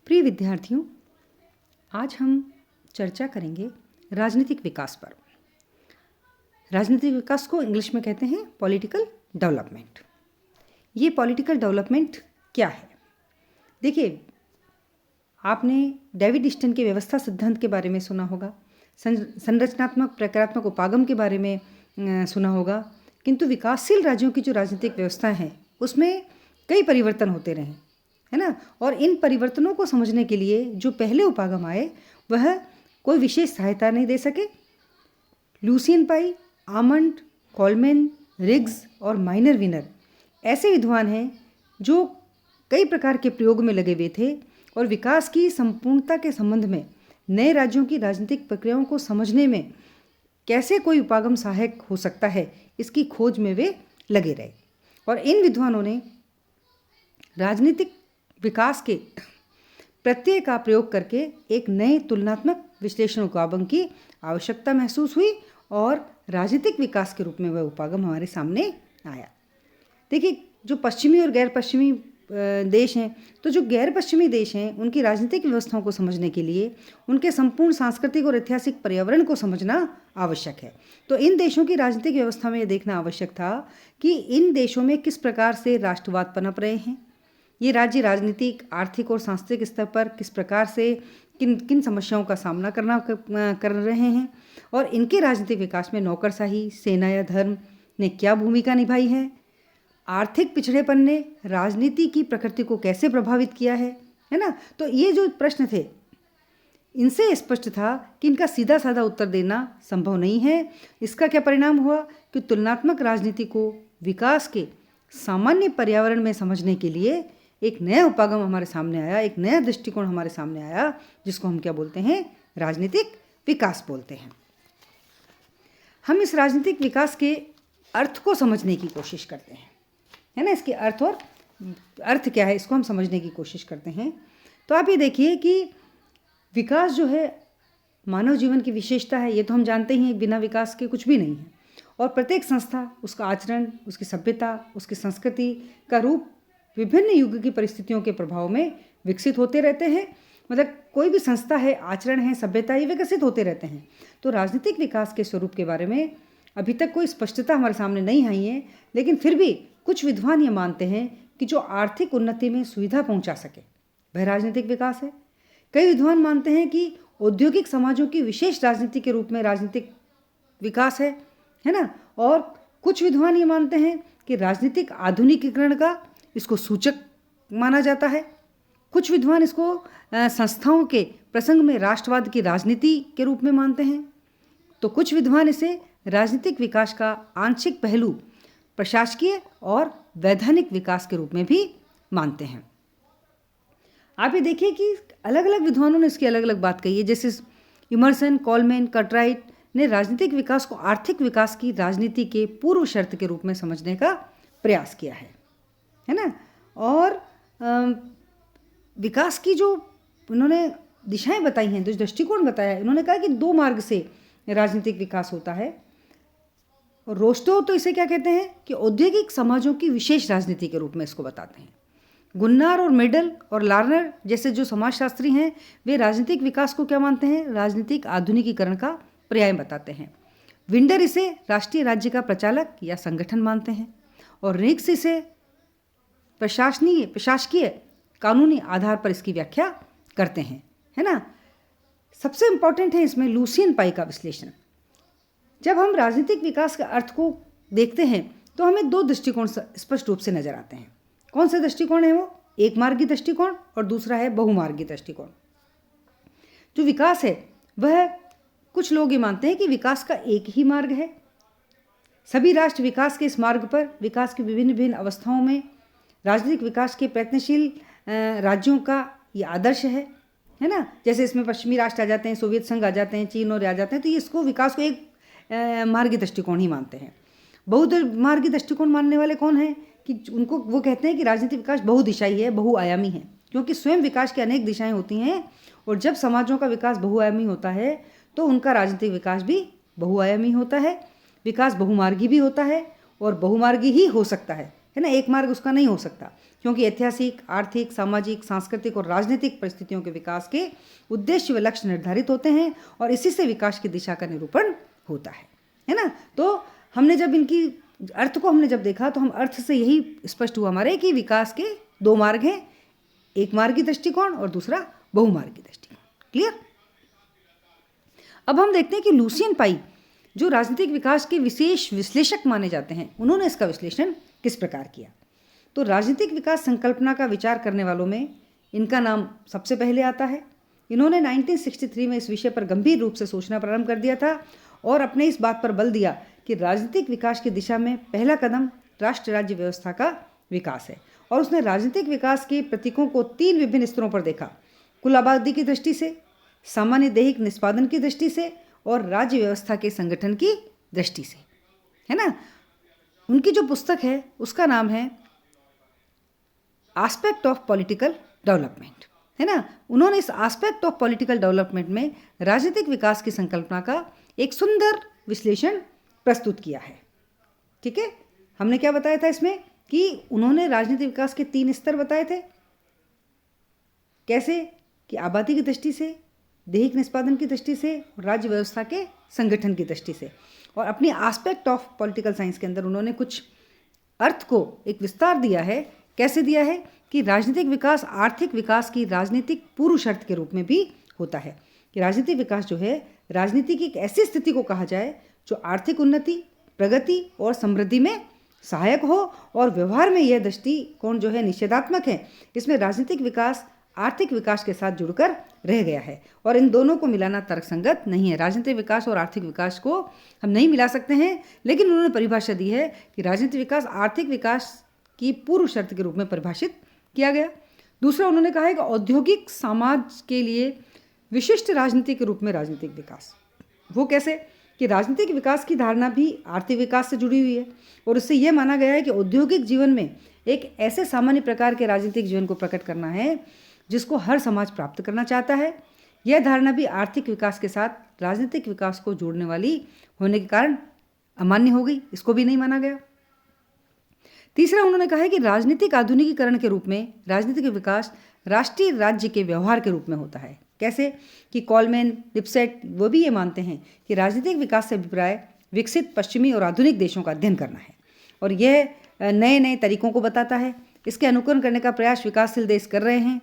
प्रिय विद्यार्थियों, आज हम चर्चा करेंगे राजनीतिक विकास पर। राजनीतिक विकास को इंग्लिश में कहते हैं पॉलिटिकल डेवलपमेंट। ये पॉलिटिकल डेवलपमेंट क्या है? देखिए, आपने डेविड ईस्टन के व्यवस्था सिद्धांत के बारे में सुना होगा, संरचनात्मक प्रकारात्मक उपागम के बारे में सुना होगा, किंतु विकासशील राज्यों की जो राजनीतिक व्यवस्था है उसमें कई परिवर्तन होते रहे, है ना। और इन परिवर्तनों को समझने के लिए जो पहले उपागम आए वह कोई विशेष सहायता नहीं दे सके। लुसियन पाई, आमंड, कोलमैन, रिग्स और माइनर विनर ऐसे विद्वान हैं जो कई प्रकार के प्रयोग में लगे हुए थे और विकास की संपूर्णता के संबंध में नए राज्यों की राजनीतिक प्रक्रियाओं को समझने में कैसे कोई उपागम सहायक हो सकता है, इसकी खोज में वे लगे रहे। और इन विद्वानों ने राजनीतिक विकास के प्रत्यय का प्रयोग करके एक नए तुलनात्मक विश्लेषण उपागम की आवश्यकता महसूस हुई और राजनीतिक विकास के रूप में वह उपागम हमारे सामने आया। देखिए, जो पश्चिमी और गैर पश्चिमी देश हैं, तो जो गैर पश्चिमी देश हैं उनकी राजनीतिक व्यवस्थाओं को समझने के लिए उनके संपूर्ण सांस्कृतिक और ऐतिहासिक पर्यावरण को समझना आवश्यक है। तो इन देशों की राजनीतिक व्यवस्था में यह देखना आवश्यक था कि इन देशों में किस प्रकार से राष्ट्रवाद पनप रहे हैं, ये राज्य राजनीतिक, आर्थिक और सांस्कृतिक स्तर पर किस प्रकार से किन किन समस्याओं का सामना कर रहे हैं और इनके राजनीतिक विकास में नौकरशाही, सेना या धर्म ने क्या भूमिका निभाई है। आर्थिक पिछड़ेपन ने राजनीति की प्रकृति को कैसे प्रभावित किया है ना। तो ये जो प्रश्न थे, इनसे स्पष्ट था कि इनका सीधा साधा उत्तर देना संभव नहीं है। इसका क्या परिणाम हुआ कि तुलनात्मक राजनीति को विकास के सामान्य पर्यावरण में समझने के लिए एक नया उपागम हमारे सामने आया, एक नया दृष्टिकोण हमारे सामने आया, जिसको हम क्या बोलते हैं? राजनीतिक विकास बोलते हैं। हम इस राजनीतिक विकास के अर्थ को समझने की कोशिश करते हैं, है ना। इसके अर्थ क्या है, इसको हम समझने की कोशिश करते हैं। तो आप ये देखिए कि विकास जो है मानव जीवन की विशेषता है, ये तो हम जानते ही हैं, बिना विकास के कुछ भी नहीं है। और प्रत्येक संस्था, उसका आचरण, उसकी सभ्यता, उसकी संस्कृति का रूप विभिन्न युग की परिस्थितियों के प्रभाव में विकसित होते रहते हैं। मतलब कोई भी संस्था है, आचरण है, सभ्यता, ये विकसित होते रहते हैं। तो राजनीतिक विकास के स्वरूप के बारे में अभी तक कोई स्पष्टता हमारे सामने नहीं आई है, लेकिन फिर भी कुछ विद्वान ये मानते हैं कि जो आर्थिक उन्नति में सुविधा पहुंचा सके वह राजनीतिक विकास है। कई विद्वान मानते हैं कि औद्योगिक समाजों की विशेष राजनीति के रूप में राजनीतिक विकास है ना। और कुछ विद्वान ये मानते हैं कि राजनीतिक आधुनिकीकरण का इसको सूचक माना जाता है। कुछ विद्वान इसको संस्थाओं के प्रसंग में राष्ट्रवाद की राजनीति के रूप में मानते हैं। तो कुछ विद्वान इसे राजनीतिक विकास का आंशिक पहलू प्रशासकीय और वैधानिक विकास के रूप में भी मानते हैं। आप ये देखिए कि अलग अलग विद्वानों ने इसकी अलग अलग बात कही है। जैसे इमर्सन, कोलमैन, कार्टराइट ने राजनीतिक विकास को आर्थिक विकास की राजनीति के पूर्व शर्त के रूप में समझने का प्रयास किया है ना। और विकास की जो उन्होंने दिशाएं बताई हैं, जो दृष्टिकोण बताया है, उन्होंने कहा कि दो मार्ग से राजनीतिक विकास होता है। और रोस्टो तो इसे क्या कहते हैं कि औद्योगिक समाजों की विशेष राजनीति के रूप में इसको बताते हैं। गुन्नार और मेडल और लार्नर जैसे जो समाजशास्त्री हैं, वे राजनीतिक विकास को क्या मानते हैं? राजनीतिक आधुनिकीकरण का पर्याय बताते हैं। विंडर इसे राष्ट्रीय राज्य का प्रचालक या संगठन मानते हैं और रिग्स इसे प्रशासकीय कानूनी आधार पर इसकी व्याख्या करते हैं, है ना। सबसे इंपॉर्टेंट है इसमें लुसियन पाई का विश्लेषण। जब हम राजनीतिक विकास के अर्थ को देखते हैं तो हमें दो दृष्टिकोण स्पष्ट रूप से नजर आते हैं। कौन सा दृष्टिकोण है वो? एक मार्गी दृष्टिकोण और दूसरा है बहुमार्गी दृष्टिकोण। जो विकास है वह कुछ लोग ये मानते हैं कि विकास का एक ही मार्ग है। सभी राष्ट्र विकास के इस मार्ग पर विकास की विभिन्न विभिन्न अवस्थाओं में राजनीतिक विकास के प्रयत्नशील राज्यों का ये आदर्श है ना। जैसे इसमें पश्चिमी राष्ट्र आ जाते हैं, सोवियत संघ आ जाते हैं, चीन और आ जाते हैं। तो ये इसको विकास को एक मार्गी दृष्टिकोण ही मानते हैं। बहुमार्गी दृष्टिकोण मानने वाले कौन हैं कि उनको वो कहते हैं कि राजनीतिक विकास बहुदिशाई है, बहुआयामी है, क्योंकि स्वयं विकास की अनेक दिशाएं होती हैं और जब समाजों का विकास बहुआयामी होता है तो उनका राजनीतिक विकास भी बहुआयामी होता है। विकास बहुमार्गी भी होता है और बहुमार्गी ही हो सकता है है ना, एक मार्ग उसका नहीं हो सकता, क्योंकि ऐतिहासिक, आर्थिक, सामाजिक, सांस्कृतिक और राजनीतिक परिस्थितियों के विकास के उद्देश्य व लक्ष्य निर्धारित होते हैं और इसी से विकास की दिशा का निरूपण होता है ना। तो हमने जब इनकी अर्थ को हमने जब देखा तो हम अर्थ से यही स्पष्ट हुआ हमारे कि विकास के दो मार्ग हैं, एक मार्गी दृष्टिकोण और दूसरा बहुमार्गी दृष्टिकोण। क्लियर। अब हम देखते हैं कि लुसियन पाई जो राजनीतिक विकास के विशेष विश्लेषक माने जाते हैं, उन्होंने इसका विश्लेषण किस प्रकार किया। तो राजनीतिक विकास संकल्पना का विचार करने वालों में इनका नाम सबसे पहले आता है। इन्होंने 1963 में इस विषय पर गंभीर रूप से सोचना प्रारंभ कर दिया था और अपने इस बात पर बल दिया कि राजनीतिक विकास की दिशा में पहला कदम राष्ट्र राज्य व्यवस्था का विकास है। और उसने राजनीतिक विकास के प्रतीकों को 3 विभिन्न स्तरों पर देखा, कुल आबादी की दृष्टि से, सामान्य दैहिक निष्पादन की दृष्टि से और राज्य व्यवस्था के संगठन की दृष्टि से, है ना। उनकी जो पुस्तक है उसका नाम है एस्पेक्ट ऑफ पॉलिटिकल डेवलपमेंट, है ना। उन्होंने इस एस्पेक्ट ऑफ पॉलिटिकल डेवलपमेंट में राजनीतिक विकास की संकल्पना का एक सुंदर विश्लेषण प्रस्तुत किया है। ठीक है, हमने क्या बताया था इसमें कि उन्होंने राजनीतिक विकास के 3 स्तर बताए थे। कैसे कि आबादी की दृष्टि से, दैहिक निष्पादन की दृष्टि से और राज्य व्यवस्था के संगठन की दृष्टि से। और अपनी एस्पेक्ट ऑफ पॉलिटिकल साइंस के अंदर उन्होंने कुछ अर्थ को एक विस्तार दिया है। कैसे दिया है कि राजनीतिक विकास आर्थिक विकास की राजनीतिक पूर्व शर्त के रूप में भी होता है, कि राजनीतिक विकास जो है राजनीति की एक ऐसी स्थिति को कहा जाए जो आर्थिक उन्नति, प्रगति और समृद्धि में सहायक हो, और व्यवहार में यह दृष्टिकोण जो है निषेधात्मक है। इसमें राजनीतिक विकास आर्थिक विकास के साथ जुड़कर रह गया है और इन दोनों को मिलाना तर्कसंगत नहीं है। राजनीतिक विकास और आर्थिक विकास को हम नहीं मिला सकते हैं, लेकिन उन्होंने परिभाषा दी है कि राजनीतिक विकास आर्थिक विकास की पूर्व शर्त के रूप में परिभाषित किया गया। दूसरा उन्होंने कहा है कि औद्योगिक समाज के लिए विशिष्ट राजनीति के रूप में राजनीतिक विकास, वो कैसे कि राजनीतिक विकास की धारणा भी आर्थिक विकास से जुड़ी हुई है और इससे यह माना गया है कि औद्योगिक जीवन में एक ऐसे सामान्य प्रकार के राजनीतिक जीवन को प्रकट करना है जिसको हर समाज प्राप्त करना चाहता है। यह धारणा भी आर्थिक विकास के साथ राजनीतिक विकास को जोड़ने वाली होने के कारण अमान्य हो गई, इसको भी नहीं माना गया। तीसरा उन्होंने कहा है कि राजनीतिक आधुनिकीकरण के रूप में राजनीतिक विकास राष्ट्रीय राज्य के व्यवहार के रूप में होता है। कैसे कि कॉलमैन, लिपसेट वो भी ये मानते हैं कि राजनीतिक विकास से अभिप्राय विकसित पश्चिमी और आधुनिक देशों का अध्ययन करना है और यह नए नए तरीकों को बताता है। इसके अनुकरण करने का प्रयास विकासशील देश कर रहे हैं।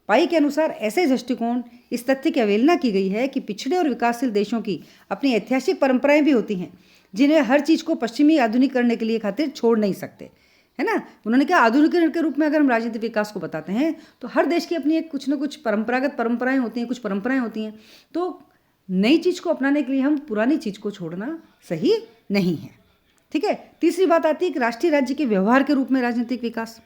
पाई के अनुसार ऐसे दृष्टिकोण इस तथ्य की अवहेलना की गई है कि पिछड़े और विकासशील देशों की अपनी ऐतिहासिक परंपराएं भी होती हैं जिन्हें हर चीज़ को पश्चिमी आधुनिक करने के लिए खातिर छोड़ नहीं सकते, है ना। उन्होंने कहा आधुनिकीकरण के रूप में अगर हम राजनीतिक विकास को बताते हैं तो हर देश की अपनी एक कुछ न कुछ परंपरागत परंपराएं होती हैं, कुछ परंपराएं होती हैं, तो नई चीज़ को अपनाने के लिए हम पुरानी चीज़ को छोड़ना सही नहीं है। ठीक है। तीसरी बात आती है कि राष्ट्रीय राज्य के व्यवहार के रूप में राजनीतिक विकास।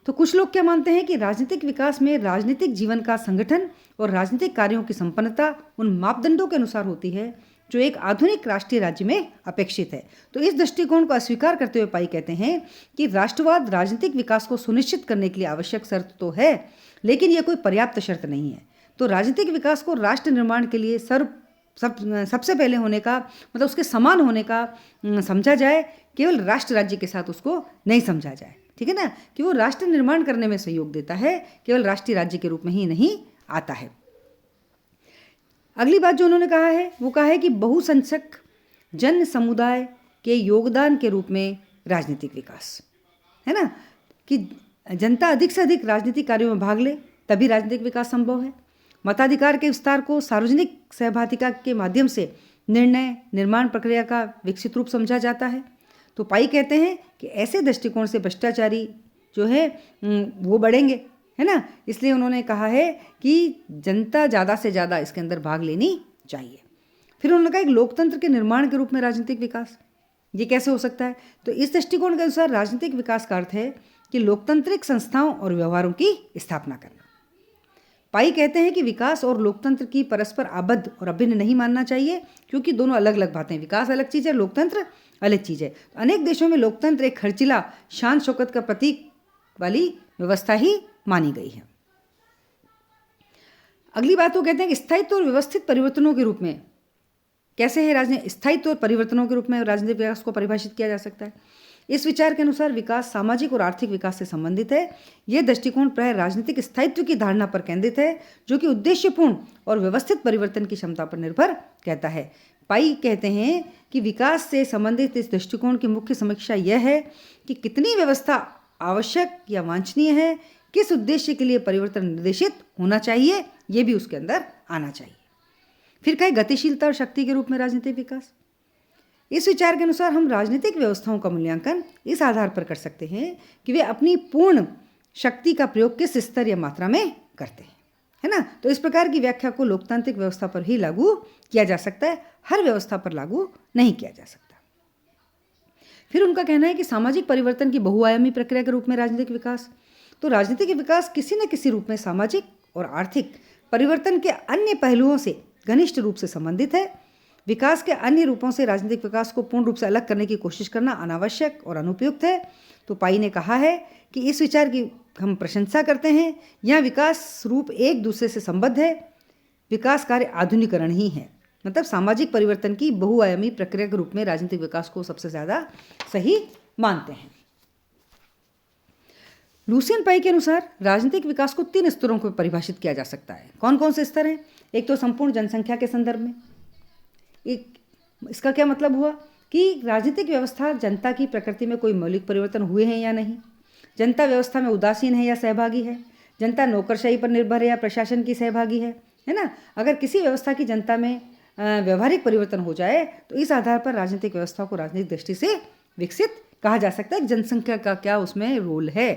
तो कुछ लोग क्या मानते हैं कि राजनीतिक विकास में राजनीतिक जीवन का संगठन और राजनीतिक कार्यों की संपन्नता उन मापदंडों के अनुसार होती है जो एक आधुनिक राष्ट्रीय राज्य में अपेक्षित है। तो इस दृष्टिकोण को अस्वीकार करते हुए पाई कहते हैं कि राष्ट्रवाद राजनीतिक विकास को सुनिश्चित करने के लिए आवश्यक शर्त तो है, लेकिन यह कोई पर्याप्त शर्त नहीं है। तो राजनीतिक विकास को राष्ट्र निर्माण के लिए सबसे पहले होने का मतलब उसके समान होने का समझा जाए, केवल राष्ट्र राज्य के साथ उसको नहीं समझा जाए। ठीक है ना, कि वो राष्ट्र निर्माण करने में सहयोग देता है, केवल राष्ट्रीय राज्य के रूप में ही नहीं आता है। अगली बात जो उन्होंने कहा है वो कहा है कि बहुसंख्यक जन समुदाय के योगदान के रूप में राजनीतिक विकास, है ना, कि जनता अधिक से अधिक राजनीतिक कार्यों में भाग ले तभी राजनीतिक विकास संभव है। मताधिकार के विस्तार को सार्वजनिक सहभागिता के माध्यम से निर्णय निर्माण प्रक्रिया का विकसित रूप समझा जाता है। तो पाई कहते हैं कि ऐसे दृष्टिकोण से भ्रष्टाचारी जो है वो बढ़ेंगे, है ना। इसलिए उन्होंने कहा है कि जनता ज़्यादा से ज़्यादा इसके अंदर भाग लेनी चाहिए। फिर उन्होंने कहा एक लोकतंत्र के निर्माण के रूप में राजनीतिक विकास, ये कैसे हो सकता है। तो इस दृष्टिकोण के अनुसार राजनीतिक विकास का अर्थ है कि लोकतांत्रिक संस्थाओं और व्यवहारों की स्थापना करना। पाई कहते हैं कि विकास और लोकतंत्र की परस्पर आबद्ध और अभिन्न नहीं मानना चाहिए, क्योंकि दोनों अलग अलग बातें। विकास अलग चीज़ है, लोकतंत्र अलग चीज़ है। अनेक देशों में लोकतंत्र एक खर्चीला शान शौकत का प्रतीक वाली व्यवस्था ही मानी गई है। अगली बात वो कहते हैं कि स्थायित्व और व्यवस्थित परिवर्तनों के रूप में कैसे है स्थायित्व और परिवर्तनों के रूप में राजनीतिक विकास को परिभाषित किया जा सकता है। इस विचार के अनुसार विकास सामाजिक और आर्थिक विकास से संबंधित है। यह दृष्टिकोण प्राय राजनीतिक स्थायित्व की धारणा पर केंद्रित है, जो कि उद्देश्यपूर्ण और व्यवस्थित परिवर्तन की क्षमता पर निर्भर कहता है। पाई कहते हैं कि विकास से संबंधित इस दृष्टिकोण की मुख्य समीक्षा यह है कि कितनी व्यवस्था आवश्यक या वांछनीय है, किस उद्देश्य के लिए परिवर्तन निर्देशित होना चाहिए, यह भी उसके अंदर आना चाहिए। फिर कहे गतिशीलता और शक्ति के रूप में राजनीतिक विकास। इस विचार के अनुसार हम राजनीतिक व्यवस्थाओं का मूल्यांकन इस आधार पर कर सकते हैं कि वे अपनी पूर्ण शक्ति का प्रयोग किस स्तर या मात्रा में करते हैं, है ना। तो इस प्रकार की व्याख्या को लोकतांत्रिक व्यवस्था पर ही लागू किया जा सकता है, हर व्यवस्था पर लागू नहीं किया जा सकता। फिर उनका कहना है कि सामाजिक परिवर्तन की बहुआयामी प्रक्रिया के रूप में राजनीतिक विकास। तो राजनीतिक विकास किसी न किसी रूप में सामाजिक और आर्थिक परिवर्तन के अन्य पहलुओं से घनिष्ठ रूप से संबंधित है। विकास के अन्य रूपों से राजनीतिक विकास को पूर्ण रूप से अलग करने की कोशिश करना अनावश्यक और अनुपयुक्त है। तो पाई ने कहा है कि इस विचार की हम प्रशंसा करते हैं। यह विकास रूप एक दूसरे से संबद्ध है। विकास कार्य आधुनिकीकरण ही है, मतलब सामाजिक परिवर्तन की बहुआयामी प्रक्रिया के रूप में राजनीतिक विकास को सबसे ज़्यादा सही मानते हैं। लुसियन पाई के अनुसार राजनीतिक विकास को 3 स्तरों को परिभाषित किया जा सकता है। कौन कौन से स्तर हैं? एक तो संपूर्ण जनसंख्या के संदर्भ में। इसका क्या मतलब हुआ कि राजनीतिक व्यवस्था जनता की प्रकृति में कोई मौलिक परिवर्तन हुए हैं या नहीं, जनता व्यवस्था में उदासीन है या सहभागी है, जनता नौकरशाही पर निर्भर है या प्रशासन की सहभागी है ना। अगर किसी व्यवस्था की जनता में व्यवहारिक परिवर्तन हो जाए तो इस आधार पर राजनीतिक व्यवस्था को राजनीतिक दृष्टि से विकसित कहा जा सकता है। जनसंख्या का क्या उसमें रोल है।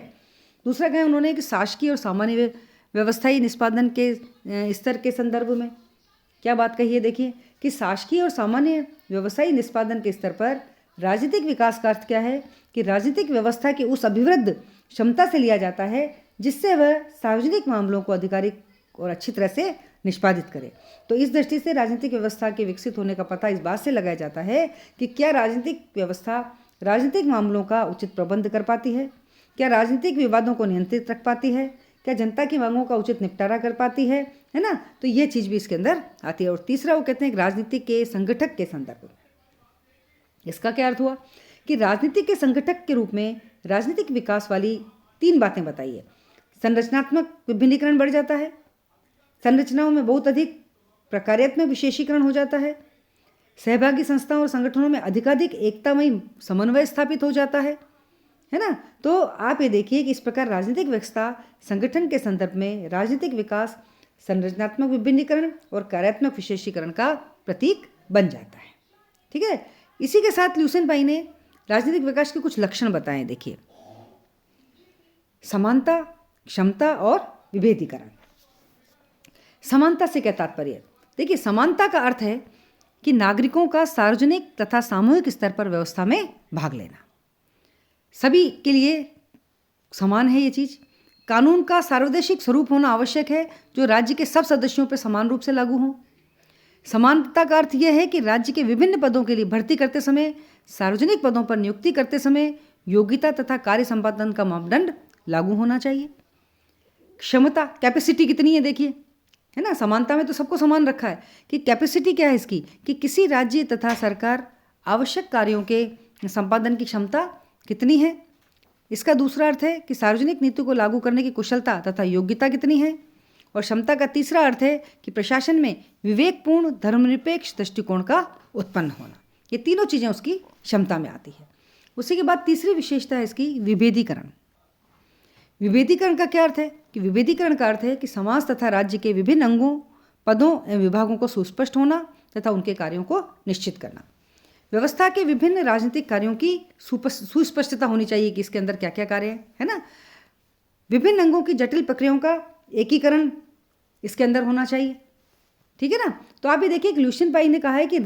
दूसरा कहें उन्होंने कि शासकीय और सामान्य व्यवस्थाई निष्पादन के स्तर के संदर्भ में क्या बात कही है। देखिए कि शासकीय और सामान्य व्यवसायी निष्पादन के स्तर पर राजनीतिक विकास का अर्थ क्या है कि राजनीतिक व्यवस्था की उस अभिवृद्ध क्षमता से लिया जाता है जिससे वह सार्वजनिक मामलों को आधिकारिक और अच्छी तरह से निष्पादित करे। तो इस दृष्टि से राजनीतिक व्यवस्था के विकसित होने का पता इस बात से लगाया जाता है कि क्या राजनीतिक व्यवस्था राजनीतिक मामलों का उचित प्रबंध कर पाती है, क्या राजनीतिक विवादों को नियंत्रित रख पाती है, क्या जनता की मांगों का उचित निपटारा कर पाती है ना। तो ये चीज़ भी इसके अंदर आती है। और तीसरा वो कहते हैं राजनीति के संगठक के संदर्भ में। इसका क्या अर्थ हुआ कि राजनीति के संगठक के रूप में राजनीतिक विकास वाली 3 बातें बताई है। संरचनात्मक विभिन्नीकरण बढ़ जाता है, संरचनाओं में बहुत अधिक प्रकार्यात्मक विशेषीकरण हो जाता है, सहभागी संस्थाओं और संगठनों में अधिकाधिक एकतामय समन्वय स्थापित हो जाता है ना। तो आप ये देखिए कि इस प्रकार राजनीतिक व्यवस्था संगठन के संदर्भ में राजनीतिक विकास संरचनात्मक विभिन्नीकरण और कार्यात्मक विशेषीकरण का प्रतीक बन जाता है। ठीक है। इसी के साथ लुसियन पाई ने राजनीतिक विकास के कुछ लक्षण बताए। देखिए, समानता, क्षमता और विभेदीकरण। समानता से क्या तात्पर्य? देखिए, समानता का अर्थ है कि नागरिकों का सार्वजनिक तथा सामूहिक स्तर पर व्यवस्था में भाग लेना। सभी के लिए समान है ये चीज़। कानून का सार्वदेशिक स्वरूप होना आवश्यक है जो राज्य के सब सदस्यों पर समान रूप से लागू हो। समानता का अर्थ यह है कि राज्य के विभिन्न पदों के लिए भर्ती करते समय, सार्वजनिक पदों पर नियुक्ति करते समय योग्यता तथा कार्य संपादन का मापदंड लागू होना चाहिए। क्षमता, कैपेसिटी कितनी है देखिए, है ना। समानता में तो सबको समान रखा है कि कैपेसिटी क्या है इसकी, कि किसी राज्य तथा सरकार आवश्यक कार्यों के संपादन की क्षमता कितनी है। इसका दूसरा अर्थ है कि सार्वजनिक नीति को लागू करने की कुशलता तथा योग्यता कितनी है। और क्षमता का तीसरा अर्थ है कि प्रशासन में विवेकपूर्ण धर्मनिरपेक्ष दृष्टिकोण का उत्पन्न होना। ये तीनों चीज़ें उसकी क्षमता में आती है। उसी के बाद तीसरी विशेषता है इसकी विभेदीकरण। विभेदीकरण का क्या अर्थ है कि विभेदीकरण का अर्थ है कि समाज तथा राज्य के विभिन्न अंगों, पदों एवं विभागों को सुस्पष्ट होना तथा उनके कार्यों को निश्चित करना। व्यवस्था के विभिन्न राजनीतिक कार्यों की सुस्पष्टता होनी चाहिए कि इसके अंदर क्या क्या कार्य है ना। विभिन्न अंगों की जटिल प्रक्रियाओं का एकीकरण इसके अंदर होना चाहिए। ठीक है ना। तो आप ये देखिए कि लुसियन पाई ने कहा है कि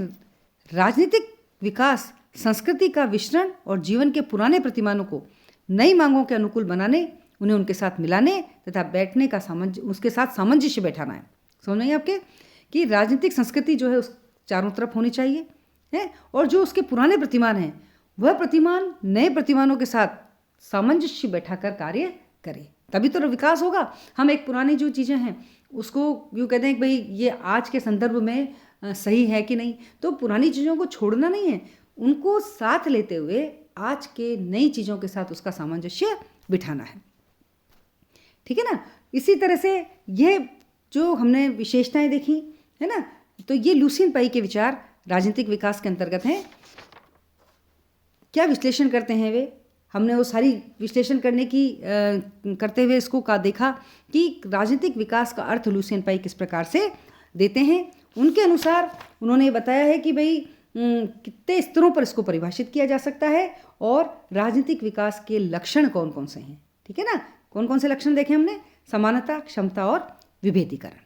राजनीतिक विकास संस्कृति का विचरण और जीवन के पुराने प्रतिमानों को नई मांगों के अनुकूल बनाने, उन्हें उनके साथ मिलाने तथा बैठने का उसके साथ सामंजस्य बैठाना है। समझ नहीं आपके कि राजनीतिक संस्कृति जो है उस चारों तरफ होनी चाहिए है, और जो उसके पुराने प्रतिमान हैं वह प्रतिमान नए प्रतिमानों के साथ सामंजस्य बैठाकर कार्य करे, तभी तो विकास होगा। हम एक पुरानी जो चीज़ें हैं उसको यूँ कहते हैं कि भाई ये आज के संदर्भ में सही है कि नहीं, तो पुरानी चीज़ों को छोड़ना नहीं है, उनको साथ लेते हुए आज के नई चीज़ों के साथ उसका सामंजस्य बिठाना है। ठीक है ना। इसी तरह से यह जो हमने विशेषताएं देखी है ना, तो ये लुसियन पाई के विचार राजनीतिक विकास के अंतर्गत हैं। क्या विश्लेषण करते हैं वे, हमने वो सारी विश्लेषण करते हुए इसको देखा कि राजनीतिक विकास का अर्थ लुसियन पाई किस प्रकार से देते हैं। उनके अनुसार उन्होंने बताया है कि भाई कितने स्तरों पर इसको परिभाषित किया जा सकता है और राजनीतिक विकास के लक्षण कौन कौन से हैं। ठीक है ना, कौन कौन से लक्षण देखे हमने, समानता, क्षमता और विभेदीकरण।